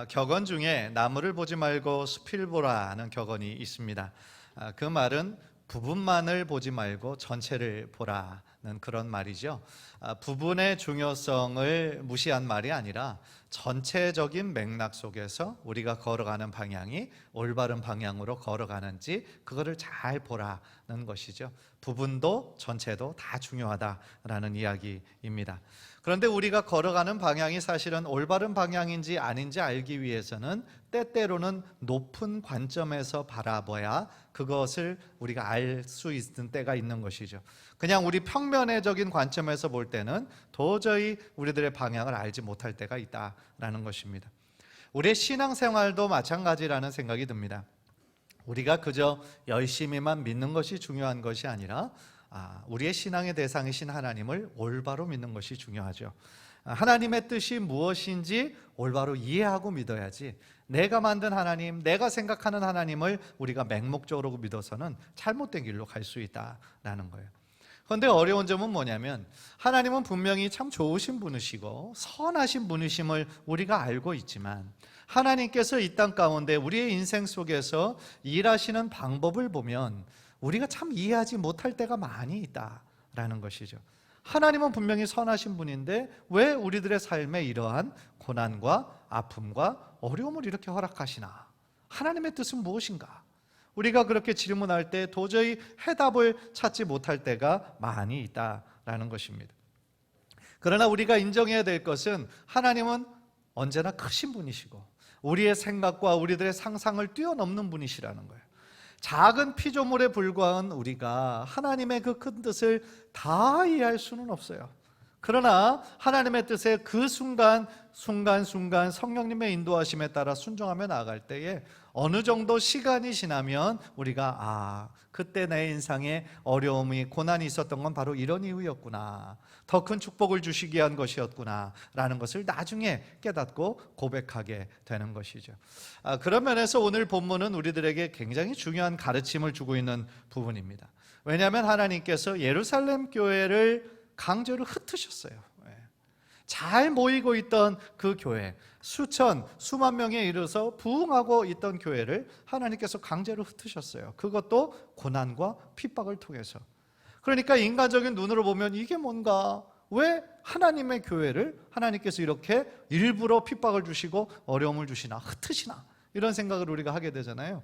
격언 중에 나무를 보지 말고 숲을 보라는 격언이 있습니다. 그 말은 부분만을 보지 말고 전체를 보라는 그런 말이죠. 부분의 중요성을 무시한 말이 아니라 전체적인 맥락 속에서 우리가 걸어가는 방향이 올바른 방향으로 걸어가는지 그거를 잘 보라는 것이죠. 부분도 전체도 다 중요하다라는 이야기입니다. 그런데 우리가 걸어가는 방향이 사실은 올바른 방향인지 아닌지 알기 위해서는 때때로는 높은 관점에서 바라봐야 그것을 우리가 알 수 있는 때가 있는 것이죠. 그냥 우리 평면적인 관점에서 볼 때는 도저히 우리들의 방향을 알지 못할 때가 있다라는 것입니다. 우리의 신앙생활도 마찬가지라는 생각이 듭니다. 우리가 그저 열심히만 믿는 것이 중요한 것이 아니라 우리의 신앙의 대상이신 하나님을 올바로 믿는 것이 중요하죠. 하나님의 뜻이 무엇인지 올바로 이해하고 믿어야지 내가 만든 하나님, 내가 생각하는 하나님을 우리가 맹목적으로 믿어서는 잘못된 길로 갈 수 있다라는 거예요. 그런데 어려운 점은 뭐냐면 하나님은 분명히 참 좋으신 분이시고 선하신 분이심을 우리가 알고 있지만 하나님께서 이 땅 가운데 우리의 인생 속에서 일하시는 방법을 보면 우리가 참 이해하지 못할 때가 많이 있다라는 것이죠. 하나님은 분명히 선하신 분인데 왜 우리들의 삶에 이러한 고난과 아픔과 어려움을 이렇게 허락하시나? 하나님의 뜻은 무엇인가? 우리가 그렇게 질문할 때 도저히 해답을 찾지 못할 때가 많이 있다라는 것입니다. 그러나 우리가 인정해야 될 것은 하나님은 언제나 크신 분이시고 우리의 생각과 우리들의 상상을 뛰어넘는 분이시라는 거예요. 작은 피조물에 불과한 우리가 하나님의 그 큰 뜻을 다 이해할 수는 없어요. 그러나 하나님의 뜻에 그 순간 성령님의 인도하심에 따라 순종하며 나아갈 때에 어느 정도 시간이 지나면 우리가 그때 내 인생에 어려움이 고난이 있었던 건 바로 이런 이유였구나, 더 큰 축복을 주시기 위한 것이었구나 라는 것을 나중에 깨닫고 고백하게 되는 것이죠. 그런 면에서 오늘 본문은 우리들에게 굉장히 중요한 가르침을 주고 있는 부분입니다. 왜냐하면 하나님께서 예루살렘 교회를 강제로 흩으셨어요. 잘 모이고 있던 그 교회, 수만 명에 이르러서 부흥하고 있던 교회를 하나님께서 강제로 흩으셨어요. 그것도 고난과 핍박을 통해서. 그러니까 인간적인 눈으로 보면 이게 뭔가, 왜 하나님의 교회를 하나님께서 이렇게 일부러 핍박을 주시고 어려움을 주시나, 흩으시나, 이런 생각을 우리가 하게 되잖아요.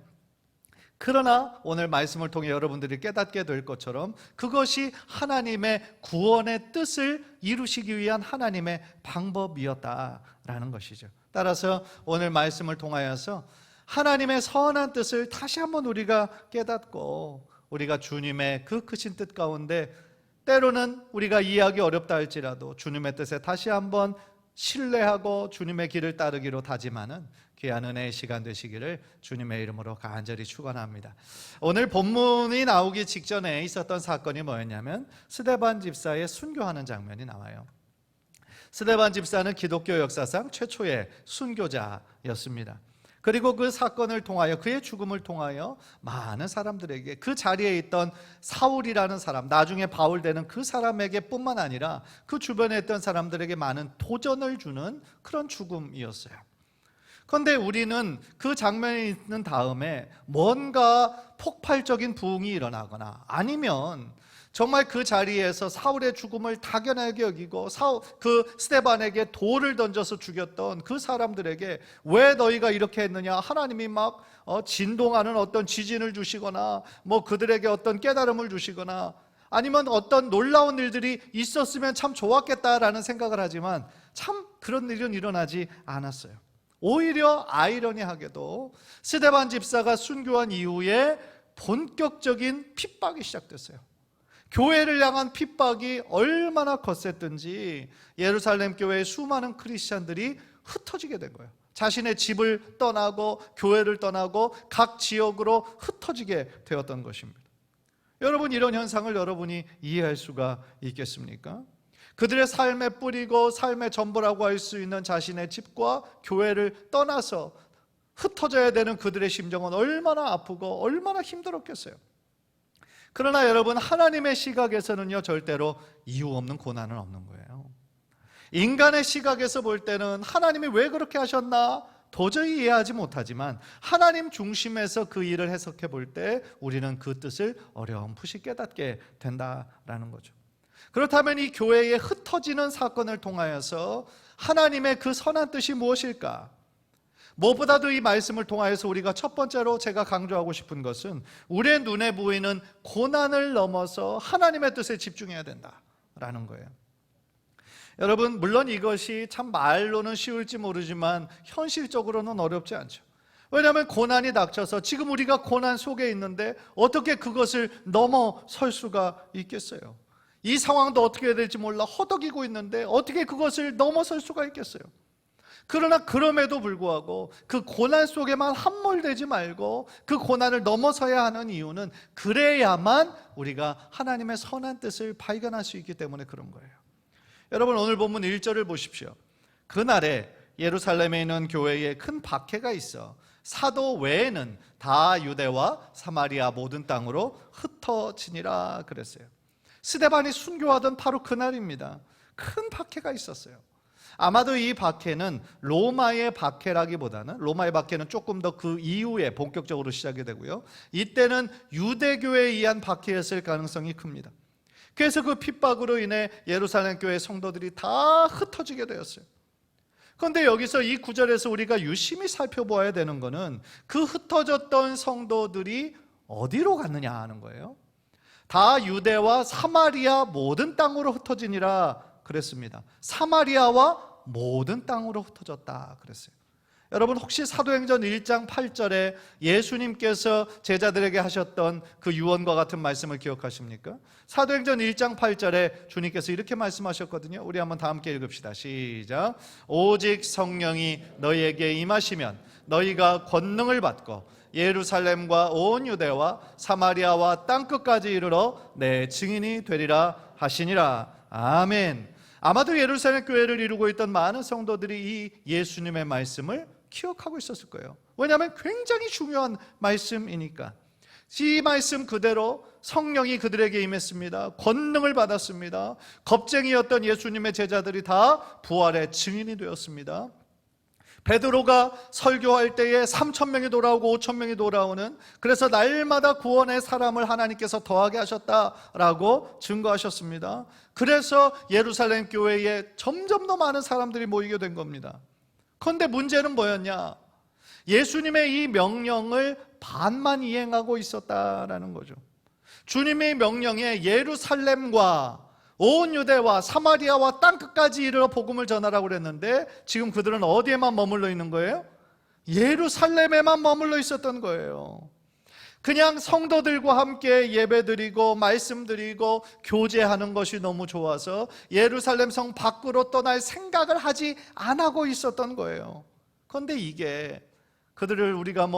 그러나 오늘 말씀을 통해 여러분들이 깨닫게 될 것처럼 그것이 하나님의 구원의 뜻을 이루시기 위한 하나님의 방법이었다라는 것이죠. 따라서 오늘 말씀을 통하여서 하나님의 선한 뜻을 다시 한번 우리가 깨닫고 우리가 주님의 그 크신 뜻 가운데 때로는 우리가 이해하기 어렵다 할지라도 주님의 뜻에 다시 한번 신뢰하고 주님의 길을 따르기로 다짐하는 귀한 은혜의 시간 되시기를 주님의 이름으로 간절히 축원합니다. 오늘 본문이 나오기 직전에 있었던 사건이 뭐였냐면 스데반 집사의 순교하는 장면이 나와요. 스데반 집사는 기독교 역사상 최초의 순교자였습니다. 그리고 그 사건을 통하여, 그의 죽음을 통하여 많은 사람들에게, 그 자리에 있던 사울이라는 사람, 나중에 바울 되는 그 사람에게 뿐만 아니라 그 주변에 있던 사람들에게 많은 도전을 주는 그런 죽음이었어요. 그런데 우리는 그 장면이 있는 다음에 뭔가 폭발적인 부흥이 일어나거나 아니면 정말 그 자리에서 사울의 죽음을 당연하게 여기고 그 스데반에게 돌을 던져서 죽였던 그 사람들에게 왜 너희가 이렇게 했느냐, 하나님이 막 진동하는 어떤 지진을 주시거나 뭐 그들에게 어떤 깨달음을 주시거나 아니면 어떤 놀라운 일들이 있었으면 참 좋았겠다라는 생각을 하지만 참 그런 일은 일어나지 않았어요. 오히려 아이러니하게도 스데반 집사가 순교한 이후에 본격적인 핍박이 시작됐어요. 교회를 향한 핍박이 얼마나 거셌든지 예루살렘 교회의 수많은 크리스찬들이 흩어지게 된 거예요. 자신의 집을 떠나고 교회를 떠나고 각 지역으로 흩어지게 되었던 것입니다. 여러분, 이런 현상을 여러분이 이해할 수가 있겠습니까? 그들의 삶의 뿌리고 삶의 전부라고 할 수 있는 자신의 집과 교회를 떠나서 흩어져야 되는 그들의 심정은 얼마나 아프고 얼마나 힘들었겠어요. 그러나 여러분, 하나님의 시각에서는요 절대로 이유 없는 고난은 없는 거예요. 인간의 시각에서 볼 때는 하나님이 왜 그렇게 하셨나, 도저히 이해하지 못하지만 하나님 중심에서 그 일을 해석해 볼 때 우리는 그 뜻을 어렴풋이 깨닫게 된다라는 거죠. 그렇다면 이 교회에 흩어지는 사건을 통하여서 하나님의 그 선한 뜻이 무엇일까? 무엇보다도 이 말씀을 통하여서 우리가 첫 번째로 제가 강조하고 싶은 것은 우리의 눈에 보이는 고난을 넘어서 하나님의 뜻에 집중해야 된다라는 거예요. 여러분, 물론 이것이 참 말로는 쉬울지 모르지만 현실적으로는 어렵지 않죠. 왜냐하면 고난이 닥쳐서 지금 우리가 고난 속에 있는데 어떻게 그것을 넘어설 수가 있겠어요? 이 상황도 어떻게 해야 될지 몰라 허덕이고 있는데 어떻게 그것을 넘어설 수가 있겠어요? 그러나 그럼에도 불구하고 그 고난 속에만 함몰되지 말고 그 고난을 넘어서야 하는 이유는 그래야만 우리가 하나님의 선한 뜻을 발견할 수 있기 때문에 그런 거예요. 여러분, 오늘 본문 1절을 보십시오. 그날에 예루살렘에 있는 교회에 큰 박해가 있어 사도 외에는 다 유대와 사마리아 모든 땅으로 흩어지니라 그랬어요. 스데반이 순교하던 바로 그날입니다. 큰 박해가 있었어요. 아마도 이 박해는 로마의 박해라기보다는, 로마의 박해는 조금 더 그 이후에 본격적으로 시작이 되고요, 이때는 유대교에 의한 박해였을 가능성이 큽니다. 그래서 그 핍박으로 인해 예루살렘 교회 성도들이 다 흩어지게 되었어요. 그런데 여기서 이 구절에서 우리가 유심히 살펴보아야 되는 것은 그 흩어졌던 성도들이 어디로 갔느냐 하는 거예요. 다 유대와 사마리아 모든 땅으로 흩어지니라 그랬습니다. 사마리아와 모든 땅으로 흩어졌다 그랬어요. 여러분, 혹시 사도행전 1장 8절에 예수님께서 제자들에게 하셨던 그 유언과 같은 말씀을 기억하십니까? 사도행전 1장 8절에 주님께서 이렇게 말씀하셨거든요. 우리 한번 다 함께 읽읍시다. 시작. 오직 성령이 너희에게 임하시면 너희가 권능을 받고 예루살렘과 온 유대와 사마리아와 땅끝까지 이르러 내 증인이 되리라 하시니라. 아멘. 아마도 예루살렘 교회를 이루고 있던 많은 성도들이 이 예수님의 말씀을 기억하고 있었을 거예요. 왜냐하면 굉장히 중요한 말씀이니까. 이 말씀 그대로 성령이 그들에게 임했습니다. 권능을 받았습니다. 겁쟁이였던 예수님의 제자들이 다 부활의 증인이 되었습니다. 베드로가 설교할 때에 3,000명이 돌아오고 5,000명이 돌아오는, 그래서 날마다 구원의 사람을 하나님께서 더하게 하셨다라고 증거하셨습니다. 그래서 예루살렘 교회에 점점 더 많은 사람들이 모이게 된 겁니다. 그런데 문제는 뭐였냐? 예수님의 이 명령을 반만 이행하고 있었다라는 거죠. 주님의 명령에 예루살렘과 온 유대와 사마리아와 땅끝까지 이르러 복음을 전하라고 그랬는데 지금 그들은 어디에만 머물러 있는 거예요? 예루살렘에만 머물러 있었던 거예요. 그냥 성도들과 함께 예배드리고 말씀드리고 교제하는 것이 너무 좋아서 예루살렘 성 밖으로 떠날 생각을 하지 안 하고 있었던 거예요. 그런데 이게 그들을 우리가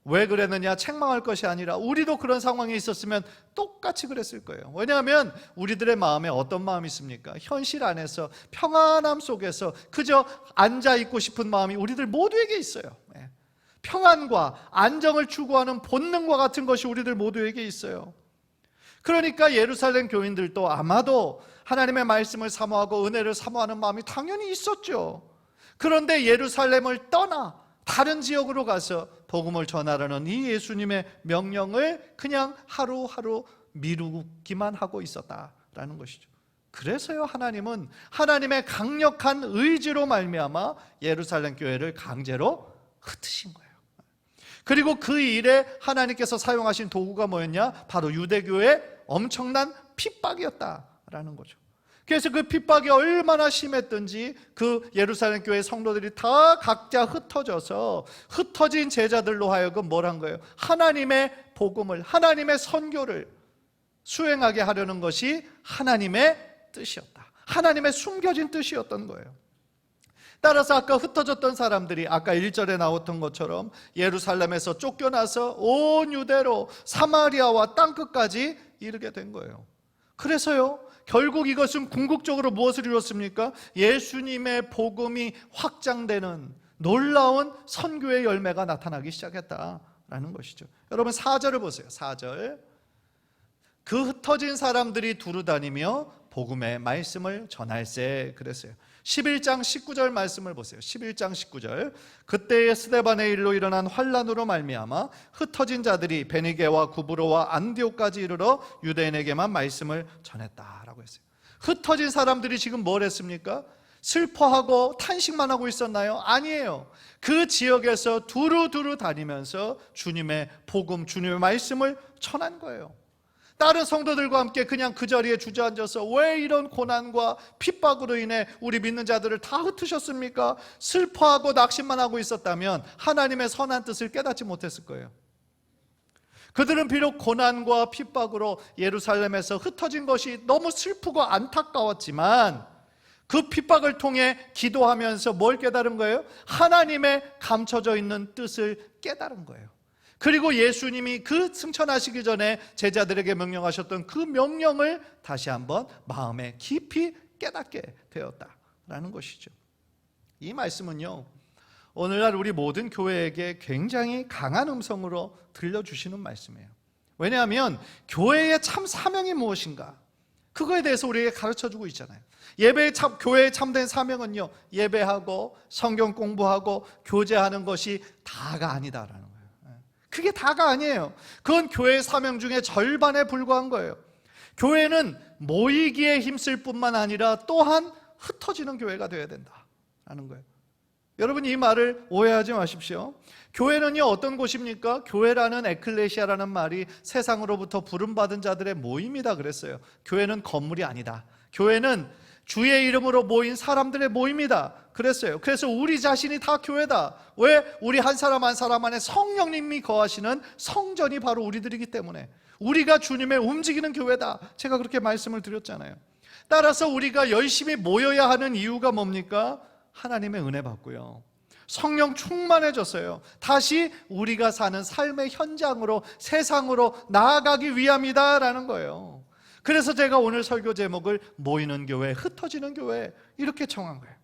왜 그랬느냐 책망할 것이 아니라 우리도 그런 상황에 있었으면 똑같이 그랬을 거예요. 왜냐하면 우리들의 마음에 어떤 마음이 있습니까? 현실 안에서 평안함 속에서 그저 앉아있고 싶은 마음이 우리들 모두에게 있어요. 평안과 안정을 추구하는 본능과 같은 것이 우리들 모두에게 있어요. 그러니까 예루살렘 교인들도 아마도 하나님의 말씀을 사모하고 은혜를 사모하는 마음이 당연히 있었죠. 그런데 예루살렘을 떠나 다른 지역으로 가서 복음을 전하라는 이 예수님의 명령을 그냥 하루하루 미루기만 하고 있었다라는 것이죠. 그래서요, 하나님은 하나님의 강력한 의지로 말미암아 예루살렘 교회를 강제로 흩으신 거예요. 그리고 그 일에 하나님께서 사용하신 도구가 뭐였냐? 바로 유대교의 엄청난 핍박이었다라는 거죠. 그래서 그 핍박이 얼마나 심했든지 그 예루살렘 교회 성도들이 다 각자 흩어져서 흩어진 제자들로 하여금 뭘 한 거예요? 하나님의 복음을, 하나님의 선교를 수행하게 하려는 것이 하나님의 뜻이었다. 하나님의 숨겨진 뜻이었던 거예요. 따라서 아까 흩어졌던 사람들이 아까 1절에 나왔던 것처럼 예루살렘에서 쫓겨나서 온 유대로 사마리아와 땅끝까지 이르게 된 거예요. 그래서요, 결국 이것은 궁극적으로 무엇을 이뤘습니까? 예수님의 복음이 확장되는 놀라운 선교의 열매가 나타나기 시작했다라는 것이죠. 여러분 4절을 보세요. 4절. 그 흩어진 사람들이 두루 다니며 복음의 말씀을 전할세 그랬어요. 11장 19절 말씀을 보세요. 11장 19절. 그때의 스데반의 일로 일어난 환란으로 말미암아 흩어진 자들이 베니게와 구브로와 안디옥까지 이르러 유대인에게만 말씀을 전했다라고 했어요. 흩어진 사람들이 지금 뭘 했습니까? 슬퍼하고 탄식만 하고 있었나요? 아니에요. 그 지역에서 두루두루 다니면서 주님의 복음, 주님의 말씀을 전한 거예요. 다른 성도들과 함께 그냥 그 자리에 주저앉아서 왜 이런 고난과 핍박으로 인해 우리 믿는 자들을 다 흩으셨습니까? 슬퍼하고 낙심만 하고 있었다면 하나님의 선한 뜻을 깨닫지 못했을 거예요. 그들은 비록 고난과 핍박으로 예루살렘에서 흩어진 것이 너무 슬프고 안타까웠지만 그 핍박을 통해 기도하면서 뭘 깨달은 거예요? 하나님의 감춰져 있는 뜻을 깨달은 거예요. 그리고 예수님이 그 승천하시기 전에 제자들에게 명령하셨던 그 명령을 다시 한번 마음에 깊이 깨닫게 되었다라는 것이죠. 이 말씀은요, 오늘날 우리 모든 교회에게 굉장히 강한 음성으로 들려주시는 말씀이에요. 왜냐하면 교회의 참 사명이 무엇인가, 그거에 대해서 우리에게 가르쳐주고 있잖아요. 교회의 참된 사명은요, 예배하고 성경 공부하고 교제하는 것이 다가 아니다라는 거예요. 그게 다가 아니에요. 그건 교회의 사명 중에 절반에 불과한 거예요. 교회는 모이기에 힘쓸 뿐만 아니라 또한 흩어지는 교회가 되어야 된다라는 거예요. 여러분, 이 말을 오해하지 마십시오. 교회는요, 어떤 곳입니까? 교회라는 에클레시아라는 말이 세상으로부터 부름받은 자들의 모임이다 그랬어요. 교회는 건물이 아니다. 교회는 주의 이름으로 모인 사람들의 모임이다 그랬어요. 그래서 우리 자신이 다 교회다. 왜? 우리 한 사람 한 사람 안에 성령님이 거하시는 성전이 바로 우리들이기 때문에 우리가 주님의 움직이는 교회다. 제가 그렇게 말씀을 드렸잖아요. 따라서 우리가 열심히 모여야 하는 이유가 뭡니까? 하나님의 은혜 받고요, 성령 충만해졌어요. 다시 우리가 사는 삶의 현장으로, 세상으로 나아가기 위함이다라는 거예요. 그래서 제가 오늘 설교 제목을 모이는 교회, 흩어지는 교회 이렇게 정한 거예요.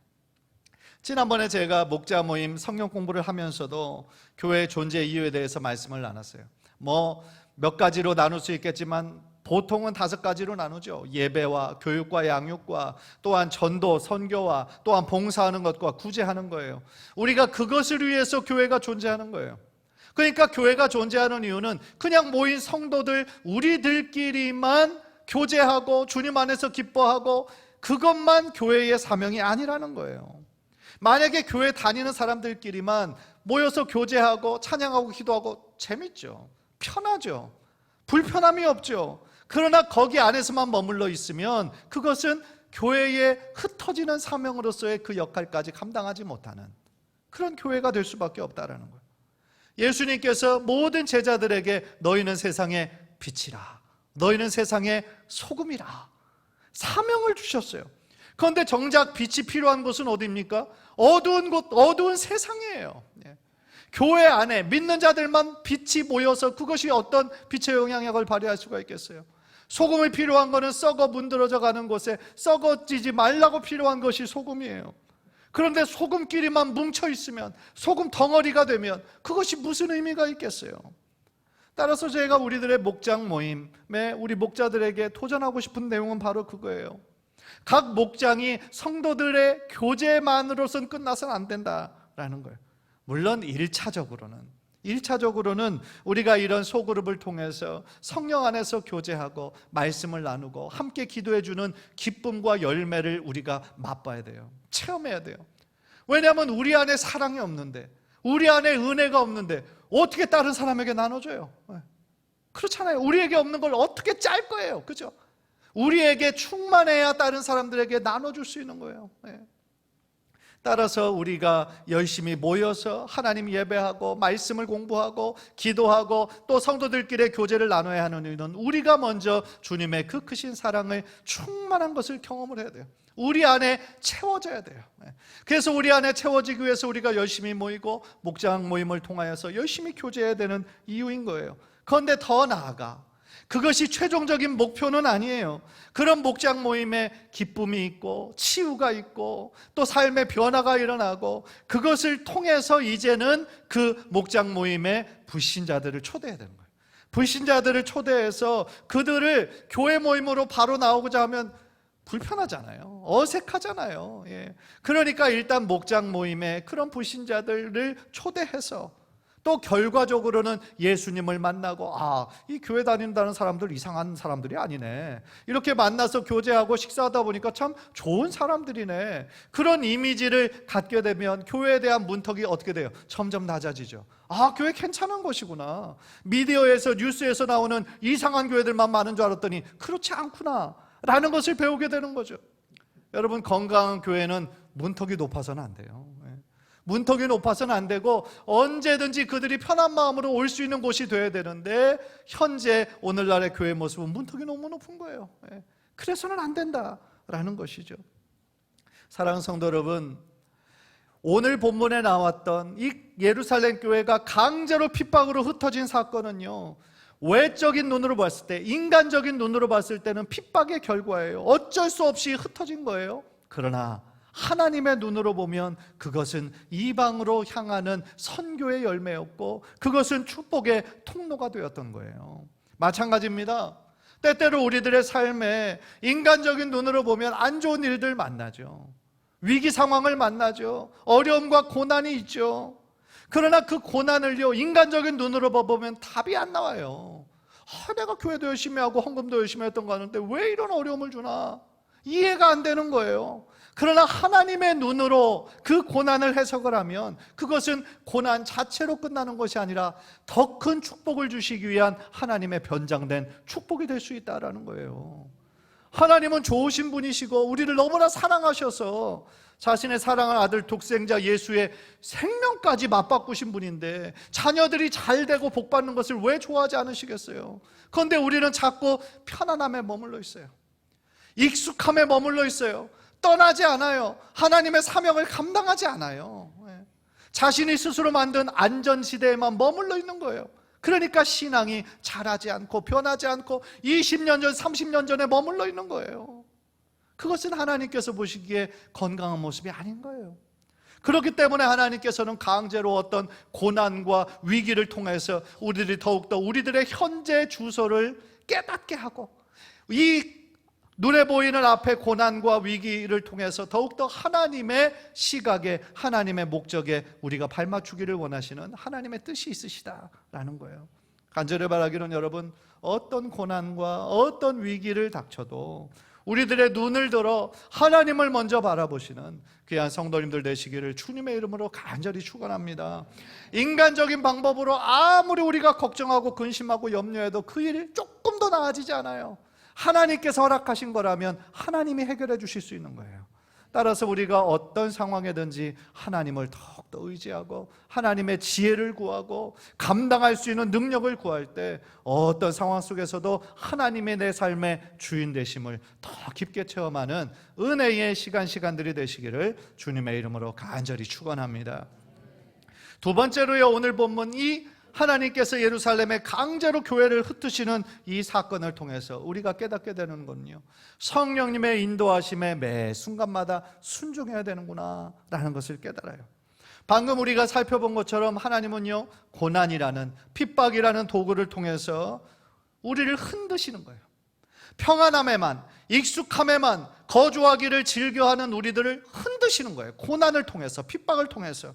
지난번에 제가 목자 모임 성경 공부를 하면서도 교회의 존재 이유에 대해서 말씀을 나눴어요. 몇 가지로 나눌 수 있겠지만 보통은 5가지로 나누죠. 예배와 교육과 양육과 또한 전도, 선교와 또한 봉사하는 것과 구제하는 거예요. 우리가 그것을 위해서 교회가 존재하는 거예요. 그러니까 교회가 존재하는 이유는 그냥 모인 성도들 우리들끼리만 교제하고 주님 안에서 기뻐하고 그것만 교회의 사명이 아니라는 거예요. 만약에 교회 다니는 사람들끼리만 모여서 교제하고 찬양하고 기도하고 재밌죠. 편하죠. 불편함이 없죠. 그러나 거기 안에서만 머물러 있으면 그것은 교회의 흩어지는 사명으로서의 그 역할까지 감당하지 못하는 그런 교회가 될 수밖에 없다라는 거예요. 예수님께서 모든 제자들에게 너희는 세상의 빛이라, 너희는 세상의 소금이라 사명을 주셨어요. 그런데 정작 빛이 필요한 곳은 어디입니까? 어두운 곳, 어두운 세상이에요. 교회 안에 믿는 자들만 빛이 모여서 그것이 어떤 빛의 영향력을 발휘할 수가 있겠어요? 소금이 필요한 것은 썩어 문드러져 가는 곳에 썩어지지 말라고 필요한 것이 소금이에요. 그런데 소금끼리만 뭉쳐 있으면, 소금 덩어리가 되면 그것이 무슨 의미가 있겠어요? 따라서 제가 우리들의 목장 모임에 우리 목자들에게 도전하고 싶은 내용은 바로 그거예요. 각 목장이 성도들의 교제만으로선 끝나서는 안 된다라는 거예요. 물론 1차적으로는 우리가 이런 소그룹을 통해서 성령 안에서 교제하고 말씀을 나누고 함께 기도해주는 기쁨과 열매를 우리가 맛봐야 돼요. 체험해야 돼요. 왜냐하면 우리 안에 사랑이 없는데, 우리 안에 은혜가 없는데 어떻게 다른 사람에게 나눠줘요? 그렇잖아요. 우리에게 없는 걸 어떻게 짤 거예요? 그죠? 우리에게 충만해야 다른 사람들에게 나눠줄 수 있는 거예요. 따라서 우리가 열심히 모여서 하나님 예배하고 말씀을 공부하고 기도하고 또 성도들끼리 교제를 나눠야 하는 이유는 우리가 먼저 주님의 그 크신 사랑을 충만한 것을 경험을 해야 돼요. 우리 안에 채워져야 돼요. 그래서 우리 안에 채워지기 위해서 우리가 열심히 모이고 목장 모임을 통하여서 열심히 교제해야 되는 이유인 거예요. 그런데 더 나아가 그것이 최종적인 목표는 아니에요. 그런 목장 모임에 기쁨이 있고 치유가 있고 또 삶의 변화가 일어나고 그것을 통해서 이제는 그 목장 모임에 불신자들을 초대해야 되는 거예요. 불신자들을 초대해서 그들을 교회 모임으로 바로 나오고자 하면 불편하잖아요. 어색하잖아요. 예. 그러니까 일단 목장 모임에 그런 불신자들을 초대해서 또 결과적으로는 예수님을 만나고, 이 교회 다닌다는 사람들 이상한 사람들이 아니네, 이렇게 만나서 교제하고 식사하다 보니까 참 좋은 사람들이네, 그런 이미지를 갖게 되면 교회에 대한 문턱이 어떻게 돼요? 점점 낮아지죠. 교회 괜찮은 곳이구나, 미디어에서 뉴스에서 나오는 이상한 교회들만 많은 줄 알았더니 그렇지 않구나 라는 것을 배우게 되는 거죠. 여러분, 건강한 교회는 문턱이 높아서는 안 돼요. 문턱이 높아서는 안 되고 언제든지 그들이 편한 마음으로 올 수 있는 곳이 되어야 되는데, 현재 오늘날의 교회 모습은 문턱이 너무 높은 거예요. 그래서는 안 된다라는 것이죠. 사랑하는 성도 여러분, 오늘 본문에 나왔던 이 예루살렘 교회가 강제로 핍박으로 흩어진 사건은요, 외적인 눈으로 봤을 때, 인간적인 눈으로 봤을 때는 핍박의 결과예요. 어쩔 수 없이 흩어진 거예요. 그러나 하나님의 눈으로 보면 그것은 이방으로 향하는 선교의 열매였고, 그것은 축복의 통로가 되었던 거예요. 마찬가지입니다. 때때로 우리들의 삶에 인간적인 눈으로 보면 안 좋은 일들 만나죠. 위기 상황을 만나죠. 어려움과 고난이 있죠. 그러나 그 고난을요, 인간적인 눈으로 보면 답이 안 나와요. 내가 교회도 열심히 하고 헌금도 열심히 했던 거 아는데 왜 이런 어려움을 주나, 이해가 안 되는 거예요. 그러나 하나님의 눈으로 그 고난을 해석을 하면 그것은 고난 자체로 끝나는 것이 아니라 더 큰 축복을 주시기 위한 하나님의 변장된 축복이 될 수 있다는 거예요. 하나님은 좋으신 분이시고 우리를 너무나 사랑하셔서 자신의 사랑하는 아들 독생자 예수의 생명까지 맞바꾸신 분인데, 자녀들이 잘 되고 복 받는 것을 왜 좋아하지 않으시겠어요? 그런데 우리는 자꾸 편안함에 머물러 있어요. 익숙함에 머물러 있어요. 떠나지 않아요. 하나님의 사명을 감당하지 않아요. 자신이 스스로 만든 안전지대에만 머물러 있는 거예요. 그러니까 신앙이 자라지 않고 변하지 않고 20년 전, 30년 전에 머물러 있는 거예요. 그것은 하나님께서 보시기에 건강한 모습이 아닌 거예요. 그렇기 때문에 하나님께서는 강제로 어떤 고난과 위기를 통해서 우리들이 더욱더 우리들의 현재 주소를 깨닫게 하고, 이 눈에 보이는 앞에 고난과 위기를 통해서 더욱더 하나님의 시각에, 하나님의 목적에 우리가 발맞추기를 원하시는 하나님의 뜻이 있으시다라는 거예요. 간절히 바라기는, 여러분, 어떤 고난과 어떤 위기를 닥쳐도 우리들의 눈을 들어 하나님을 먼저 바라보시는 귀한 성도님들 되시기를 주님의 이름으로 간절히 축원합니다. 인간적인 방법으로 아무리 우리가 걱정하고 근심하고 염려해도 그 일이 조금 더 나아지지 않아요. 하나님께서 허락하신 거라면 하나님이 해결해 주실 수 있는 거예요. 따라서 우리가 어떤 상황에든지 하나님을 더욱더 의지하고 하나님의 지혜를 구하고 감당할 수 있는 능력을 구할 때 어떤 상황 속에서도 하나님의 내 삶의 주인 되심을 더 깊게 체험하는 은혜의 시간들이 되시기를 주님의 이름으로 간절히 축원합니다. 두 번째로요, 오늘 본문 이 하나님께서 예루살렘에 강제로 교회를 흩으시는 이 사건을 통해서 우리가 깨닫게 되는 건요, 성령님의 인도하심에 매 순간마다 순종해야 되는구나 라는 것을 깨달아요. 방금 우리가 살펴본 것처럼 하나님은요, 고난이라는, 핍박이라는 도구를 통해서 우리를 흔드시는 거예요. 평안함에만, 익숙함에만 거주하기를 즐겨하는 우리들을 흔드시는 거예요. 고난을 통해서, 핍박을 통해서.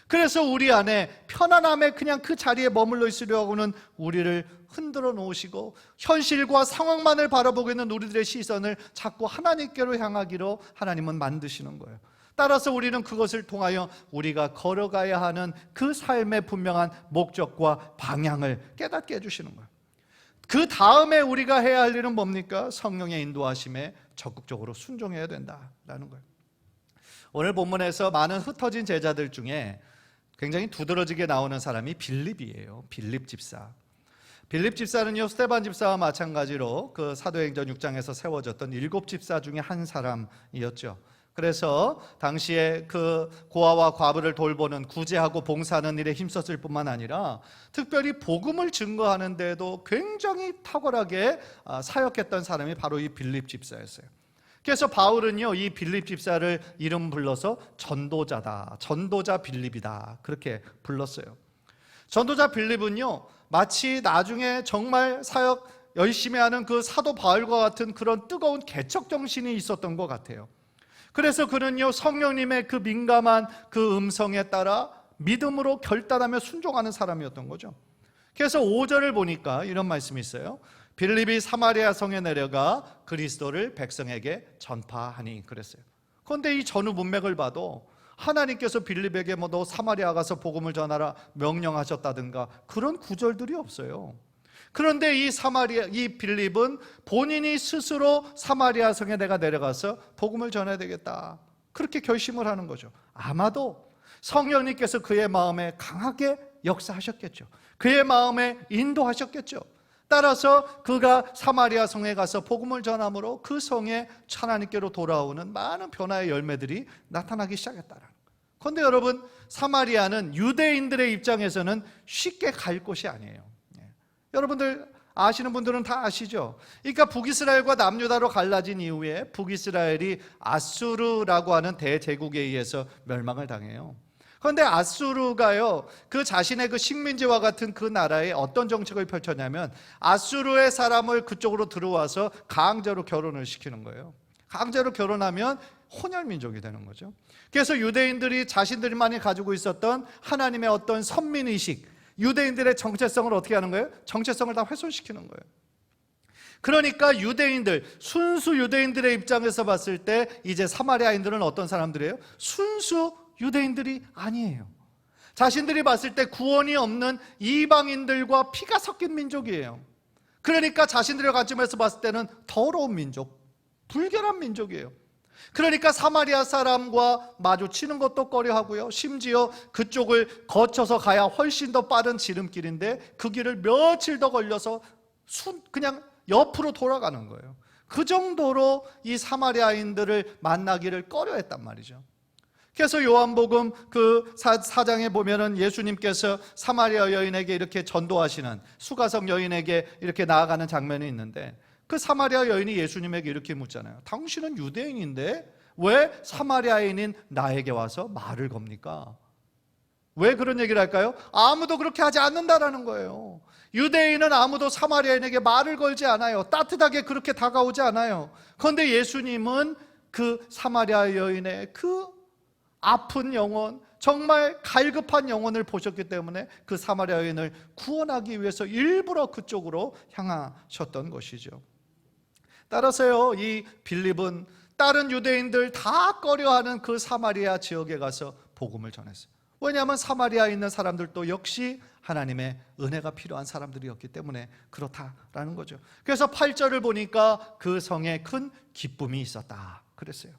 그래서 우리 안에 편안함에 그냥 그 자리에 머물러 있으려고는 우리를 흔들어 놓으시고, 현실과 상황만을 바라보고 있는 우리들의 시선을 자꾸 하나님께로 향하기로 하나님은 만드시는 거예요. 따라서 우리는 그것을 통하여 우리가 걸어가야 하는 그 삶의 분명한 목적과 방향을 깨닫게 해주시는 거예요. 그 다음에 우리가 해야 할 일은 뭡니까? 성령의 인도하심에 적극적으로 순종해야 된다라는 거예요. 오늘 본문에서 많은 흩어진 제자들 중에 굉장히 두드러지게 나오는 사람이 빌립이에요. 빌립 집사. 빌립 집사는요, 스데반 집사와 마찬가지로 그 사도행전 6장에서 세워졌던 7 집사 중에 한 사람이었죠. 그래서 당시에 그 고아와 과부를 돌보는, 구제하고 봉사하는 일에 힘썼을 뿐만 아니라 특별히 복음을 증거하는 데도 굉장히 탁월하게 사역했던 사람이 바로 이 빌립 집사였어요. 그래서 바울은요, 이 빌립 집사를 이름 불러서 전도자다, 전도자 빌립이다, 그렇게 불렀어요. 전도자 빌립은요, 마치 나중에 정말 사역 열심히 하는 그 사도 바울과 같은 그런 뜨거운 개척 정신이 있었던 것 같아요. 그래서 그는요, 성령님의 그 민감한 그 음성에 따라 믿음으로 결단하며 순종하는 사람이었던 거죠. 그래서 5절을 보니까 이런 말씀이 있어요. 빌립이 사마리아 성에 내려가 그리스도를 백성에게 전파하니 그랬어요. 그런데 이 전후 문맥을 봐도 하나님께서 빌립에게 너 사마리아 가서 복음을 전하라 명령하셨다든가 그런 구절들이 없어요. 그런데 이 빌립은 본인이 스스로 사마리아 성에 내가 내려가서 복음을 전해야 되겠다, 그렇게 결심을 하는 거죠. 아마도 성령님께서 그의 마음에 강하게 역사하셨겠죠. 그의 마음에 인도하셨겠죠. 따라서 그가 사마리아 성에 가서 복음을 전함으로 그 성에 하나님께로 돌아오는 많은 변화의 열매들이 나타나기 시작했다라는 거예요. 그런데 여러분, 사마리아는 유대인들의 입장에서는 쉽게 갈 곳이 아니에요. 여러분들 아시는 분들은 다 아시죠? 그러니까 북이스라엘과 남유다로 갈라진 이후에 북이스라엘이 아수르라고 하는 대제국에 의해서 멸망을 당해요. 그런데 아수르가요, 그 자신의 그 식민지와 같은 그 나라에 어떤 정책을 펼쳤냐면 아수르의 사람을 그쪽으로 들어와서 강제로 결혼을 시키는 거예요. 강제로 결혼하면 혼혈민족이 되는 거죠. 그래서 유대인들이 자신들만이 가지고 있었던 하나님의 어떤 선민의식, 유대인들의 정체성을 어떻게 하는 거예요? 정체성을 다 훼손시키는 거예요. 그러니까 유대인들, 순수 유대인들의 입장에서 봤을 때 이제 사마리아인들은 어떤 사람들이에요? 순수 유대인들이 아니에요. 자신들이 봤을 때 구원이 없는 이방인들과 피가 섞인 민족이에요. 그러니까 자신들의 관점에서 봤을 때는 더러운 민족, 불결한 민족이에요. 그러니까 사마리아 사람과 마주치는 것도 꺼려하고요, 심지어 그쪽을 거쳐서 가야 훨씬 더 빠른 지름길인데 그 길을 며칠 더 걸려서 그냥 옆으로 돌아가는 거예요. 그 정도로 이 사마리아인들을 만나기를 꺼려했단 말이죠. 그래서 요한복음 그 4장에 보면은 예수님께서 사마리아 여인에게 이렇게 전도하시는, 수가성 여인에게 이렇게 나아가는 장면이 있는데, 그 사마리아 여인이 예수님에게 이렇게 묻잖아요. 당신은 유대인인데 왜 사마리아인인 나에게 와서 말을 겁니까? 왜 그런 얘기를 할까요? 아무도 그렇게 하지 않는다라는 거예요. 유대인은 아무도 사마리아인에게 말을 걸지 않아요. 따뜻하게 그렇게 다가오지 않아요. 그런데 예수님은 그 사마리아 여인의 그 아픈 영혼, 정말 갈급한 영혼을 보셨기 때문에 그 사마리아 여인을 구원하기 위해서 일부러 그쪽으로 향하셨던 것이죠. 따라서요, 이 빌립은 다른 유대인들 다 꺼려하는 그 사마리아 지역에 가서 복음을 전했어요. 왜냐하면 사마리아에 있는 사람들도 역시 하나님의 은혜가 필요한 사람들이었기 때문에 그렇다라는 거죠. 그래서 8절을 보니까 그 성에 큰 기쁨이 있었다 그랬어요.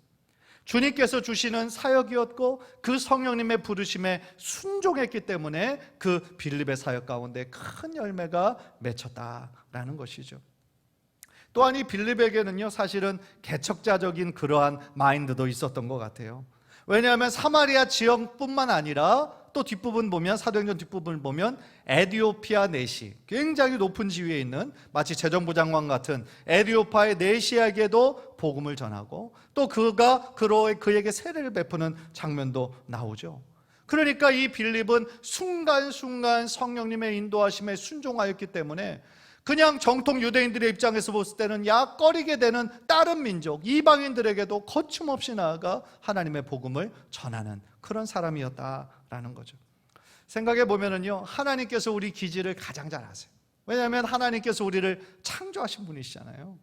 주님께서 주시는 사역이었고 그 성령님의 부르심에 순종했기 때문에 그 빌립의 사역 가운데 큰 열매가 맺혔다라는 것이죠. 또한 이 빌립에게는요, 사실은 개척자적인 그러한 마인드도 있었던 것 같아요. 왜냐하면 사마리아 지역뿐만 아니라 또 뒷부분 보면, 사도행전 뒷부분을 보면 에디오피아 네시, 굉장히 높은 지위에 있는 마치 재정부 장관 같은 에디오파의 네시에게도 복음을 전하고 또 그가 그에게 세례를 베푸는 장면도 나오죠. 그러니까 이 빌립은 순간순간 성령님의 인도하심에 순종하였기 때문에 그냥 정통 유대인들의 입장에서 봤을 때는 꺼리게 되는 다른 민족, 이방인들에게도 거침없이 나아가 하나님의 복음을 전하는 그런 사람이었다라는 거죠. 생각해 보면은요, 하나님께서 우리 기질을 가장 잘 아세요. 왜냐하면 하나님께서 우리를 창조하신 분이시잖아요.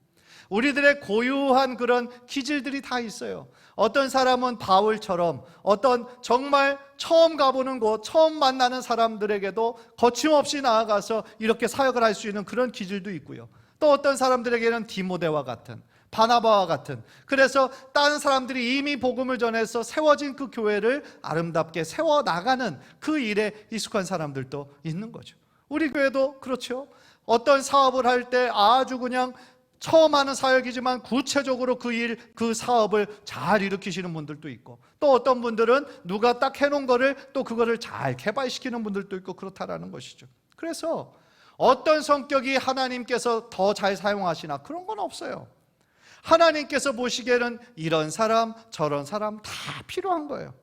우리들의 고유한 그런 기질들이 다 있어요. 어떤 사람은 바울처럼 어떤 정말 처음 가보는 곳, 처음 만나는 사람들에게도 거침없이 나아가서 이렇게 사역을 할 수 있는 그런 기질도 있고요. 또 어떤 사람들에게는 디모데와 같은, 바나바와 같은, 그래서 다른 사람들이 이미 복음을 전해서 세워진 그 교회를 아름답게 세워나가는 그 일에 익숙한 사람들도 있는 거죠. 우리 교회도 그렇죠. 어떤 사업을 할 때 아주 그냥 처음 하는 사역이지만 구체적으로 그 사업을 잘 일으키시는 분들도 있고, 또 어떤 분들은 누가 딱 해놓은 거를 또 그거를 잘 개발시키는 분들도 있고 그렇다라는 것이죠. 그래서 어떤 성격이 하나님께서 더 잘 사용하시나 그런 건 없어요. 하나님께서 보시기에는 이런 사람 저런 사람 다 필요한 거예요.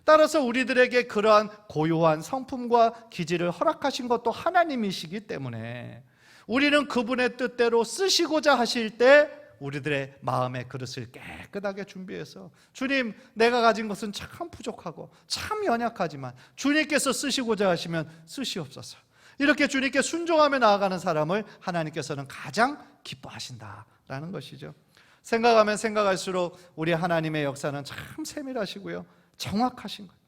따라서 우리들에게 그러한 고유한 성품과 기질을 허락하신 것도 하나님이시기 때문에 우리는 그분의 뜻대로 쓰시고자 하실 때 우리들의 마음의 그릇을 깨끗하게 준비해서, 주님, 내가 가진 것은 참 부족하고 참 연약하지만 주님께서 쓰시고자 하시면 쓰시옵소서, 이렇게 주님께 순종하며 나아가는 사람을 하나님께서는 가장 기뻐하신다라는 것이죠. 생각하면 생각할수록 우리 하나님의 역사는 참 세밀하시고요, 정확하신 거예요.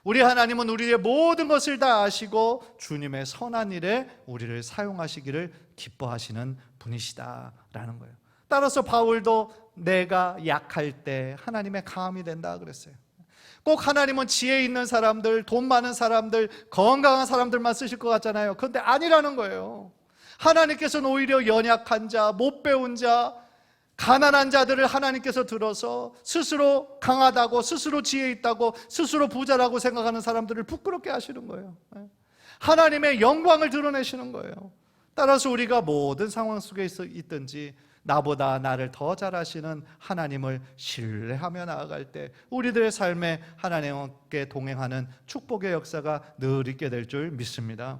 우리 하나님은 우리의 모든 것을 다 아시고 주님의 선한 일에 우리를 사용하시기를 기뻐하시는 분이시다라는 거예요. 따라서 바울도 내가 약할 때 하나님의 강함이 된다 그랬어요. 꼭 하나님은 지혜 있는 사람들, 돈 많은 사람들, 건강한 사람들만 쓰실 것 같잖아요. 그런데 아니라는 거예요. 하나님께서는 오히려 연약한 자, 못 배운 자, 가난한 자들을 하나님께서 들어서 스스로 강하다고, 스스로 지혜 있다고, 스스로 부자라고 생각하는 사람들을 부끄럽게 하시는 거예요. 하나님의 영광을 드러내시는 거예요. 따라서 우리가 모든 상황 속에 있든지 나보다 나를 더 잘하시는 하나님을 신뢰하며 나아갈 때 우리들의 삶에 하나님께 동행하는 축복의 역사가 늘 있게 될 줄 믿습니다.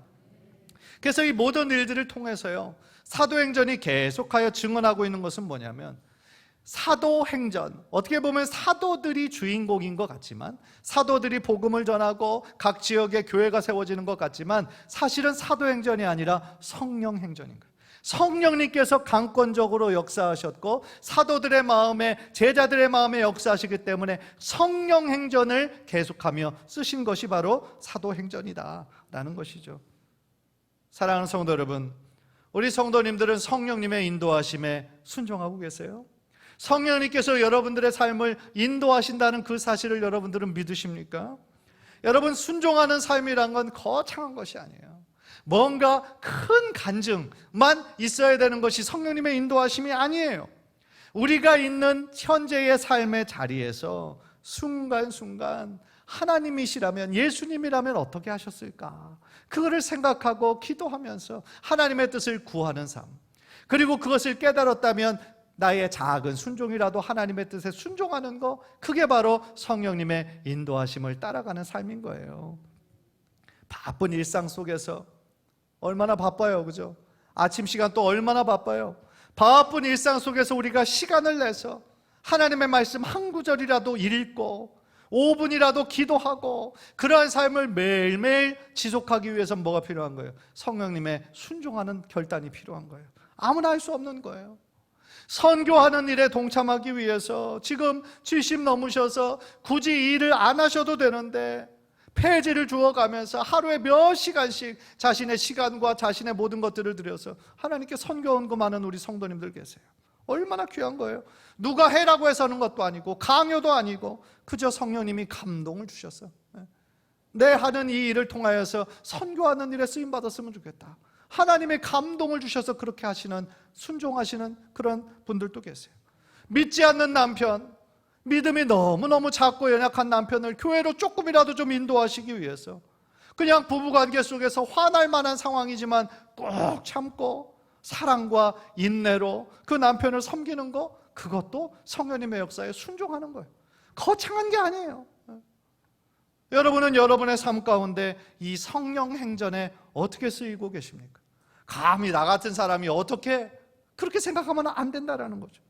그래서 이 모든 일들을 통해서요, 사도행전이 계속하여 증언하고 있는 것은 뭐냐면, 사도행전, 어떻게 보면 사도들이 주인공인 것 같지만, 사도들이 복음을 전하고 각 지역에 교회가 세워지는 것 같지만, 사실은 사도행전이 아니라 성령행전인 거예요. 성령님께서 강권적으로 역사하셨고 사도들의 마음에, 제자들의 마음에 역사하시기 때문에 성령행전을 계속하며 쓰신 것이 바로 사도행전이다라는 것이죠. 사랑하는 성도 여러분, 우리 성도님들은 성령님의 인도하심에 순종하고 계세요? 성령님께서 여러분들의 삶을 인도하신다는 그 사실을 여러분들은 믿으십니까? 여러분, 순종하는 삶이란 건 거창한 것이 아니에요. 뭔가 큰 간증만 있어야 되는 것이 성령님의 인도하심이 아니에요. 우리가 있는 현재의 삶의 자리에서 순간순간 하나님이시라면, 예수님이라면 어떻게 하셨을까? 그거를 생각하고 기도하면서 하나님의 뜻을 구하는 삶, 그리고 그것을 깨달았다면 나의 작은 순종이라도 하나님의 뜻에 순종하는 거, 그게 바로 성령님의 인도하심을 따라가는 삶인 거예요. 바쁜 일상 속에서 얼마나 바빠요, 그죠? 아침 시간 또 얼마나 바빠요. 바쁜 일상 속에서 우리가 시간을 내서 하나님의 말씀 한 구절이라도 읽고 5분이라도 기도하고, 그러한 삶을 매일매일 지속하기 위해서는 뭐가 필요한 거예요? 성령님의 순종하는 결단이 필요한 거예요. 아무나 할 수 없는 거예요. 선교하는 일에 동참하기 위해서 지금 70 넘으셔서 굳이 일을 안 하셔도 되는데 폐지를 주어가면서 하루에 몇 시간씩 자신의 시간과 자신의 모든 것들을 들여서 하나님께 선교 헌금하는 우리 성도님들 계세요. 얼마나 귀한 거예요. 누가 해라고 해서 하는 것도 아니고 강요도 아니고 그저 성령님이 감동을 주셔서, 내 하는 이 일을 통하여서 선교하는 일에 쓰임받았으면 좋겠다, 하나님의 감동을 주셔서 그렇게 하시는, 순종하시는 그런 분들도 계세요. 믿지 않는 남편, 믿음이 너무너무 작고 연약한 남편을 교회로 조금이라도 좀 인도하시기 위해서 그냥 부부관계 속에서 화날 만한 상황이지만 꼭 참고 사랑과 인내로 그 남편을 섬기는 거, 그것도 성령님의 역사에 순종하는 거예요. 거창한 게 아니에요. 여러분은 여러분의 삶 가운데 이 성령 행전에 어떻게 쓰이고 계십니까? 감히 나 같은 사람이 어떻게 그렇게 생각하면 안 된다라는 거죠.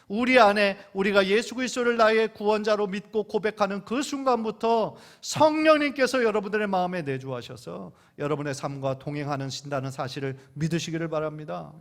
우리 안에 우리가 예수 그리스도를 나의 구원자로 믿고 고백하는 그 순간부터 성령님께서 여러분들의 마음에 내주하셔서 여러분의 삶과 동행하신다는 사실을 믿으시기를 바랍니다.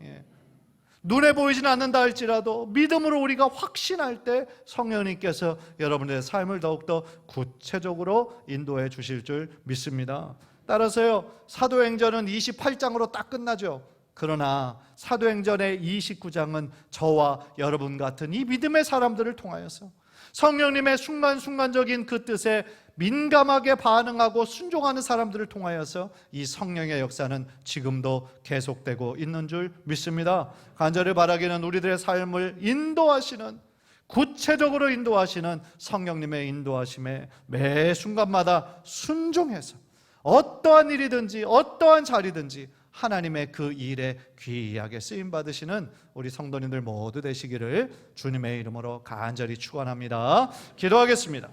눈에 보이진 않는다 할지라도 믿음으로 우리가 확신할 때 성령님께서 여러분의 삶을 더욱더 구체적으로 인도해 주실 줄 믿습니다. 따라서요, 사도행전은 28장으로 딱 끝나죠. 그러나 사도행전의 29장은 저와 여러분 같은 이 믿음의 사람들을 통하여서 성령님의 순간순간적인 그 뜻에 민감하게 반응하고 순종하는 사람들을 통하여서 이 성령의 역사는 지금도 계속되고 있는 줄 믿습니다. 간절히 바라기는 우리들의 삶을 인도하시는, 구체적으로 인도하시는 성령님의 인도하심에 매 순간마다 순종해서 어떠한 일이든지 어떠한 자리든지 하나님의 그 일에 귀하게 쓰임받으시는 우리 성도님들 모두 되시기를 주님의 이름으로 간절히 축원합니다. 기도하겠습니다.